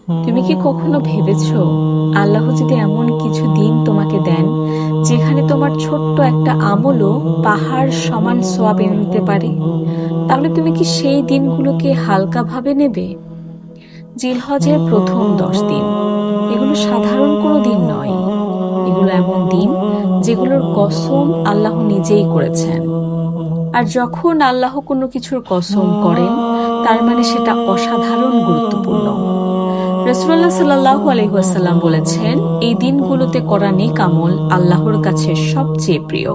তুমি কি কখনো ভেবেছো আল্লাহ যদি এমন কিছু দিন তোমাকে দেন যেখানে তোমার ছোট্ট একটা আমলও পাহাড় সমান সওয়াব এনে দিতে পারে, তাহলে তুমি কি সেই দিনগুলোকে হালকাভাবে নেবে? জিলহজের প্রথম 10 দিন এগুলো সাধারণ কোনো দিন নয়। এগুলো এমন দিন যেগুলোর কসম আল্লাহ নিজেই করেছেন। আর যখন আল্লাহ কোনো কিছুর কসম করেন, তার মানে সেটা অসাধারণ গুরুত্বপূর্ণ। রাসূলুল্লাহ সাল্লাল্লাহু আলাইহি ওয়াসাল্লাম বলেছেন, এই দিনগুলোতে করা নেক আমল আল্লাহর কাছে সবচেয়ে প্রিয়।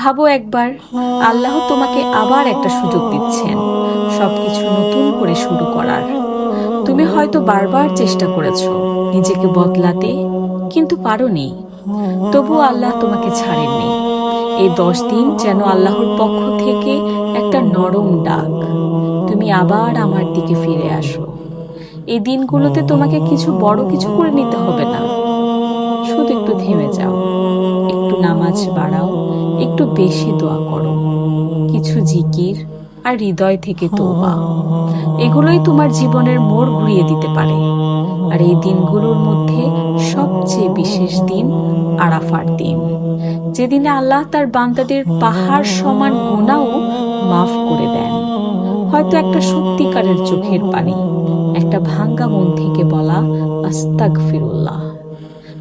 ভাবো একবার, আল্লাহ তোমাকে আবার একটা সুযোগ দিচ্ছেন সবকিছু নতুন করে শুরু করার। তুমি হয়তো বারবার চেষ্টা করেছো নিজেকে বদলাতে, কিন্তু পারোনি। তবু আল্লাহ তোমাকে ছাড়েননি। এই 10 দিন যেন আল্লাহর পক্ষ থেকে একটা নরম ডাক, তুমি আবার আমার দিকে ফিরে আসো। এই দিনগুলোতে তোমাকে কিছু বড় কিছু করে নিতে হবে না, শুধু একটু থেমে যাও, একটু নামাজ বাড়াও, একটু বেশি দোয়া করো, কিছু জিকির আর হৃদয় থেকে তওবা। এগুলোই তোমার জীবনের মোড় ঘুরিয়ে দিতে পারে। আর এই দিনগুলোর মধ্যে সবচেয়ে বিশেষ দিন আরাফার দিন, যেদিনে আল্লাহ তার বান্দাদের পাহাড় সমান গুনাহও মাফ করে দেন। হয়তো একটা সত্যিকারের চোখের পানি, একটা ভাঙ্গা মন থেকে বলা আস্তাগফিরুল্লাহ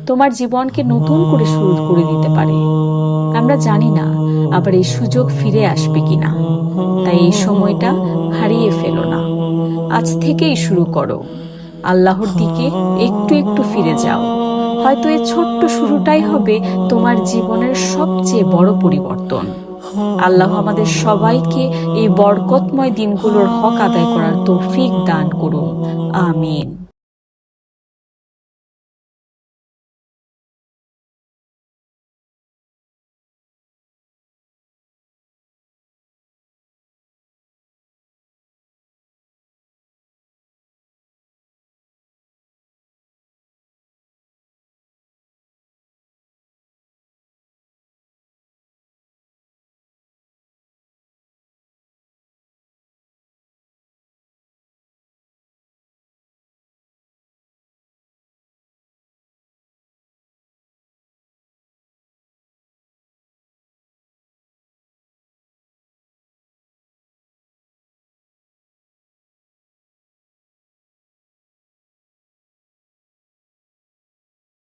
তোমার জীবনকে নতুন করে শুরু করে দিতে পারে। আমরা জানি না আবার এই সুযোগ ফিরে আসবে কিনা, তাই এই সময়টা হারিয়ে ফেলো না। আজ থেকেই শুরু করো, আল্লাহর দিকে একটু একটু ফিরে যাও। হয়তো এই ছোট্ট শুরুটাই হবে তোমার জীবনের সবচেয়ে বড় পরিবর্তন। আল্লাহ আমাদের সবাইকে এই বরকতময় দিনগুলোর হক আদায় করার তৌফিক দান করুন। আমিন।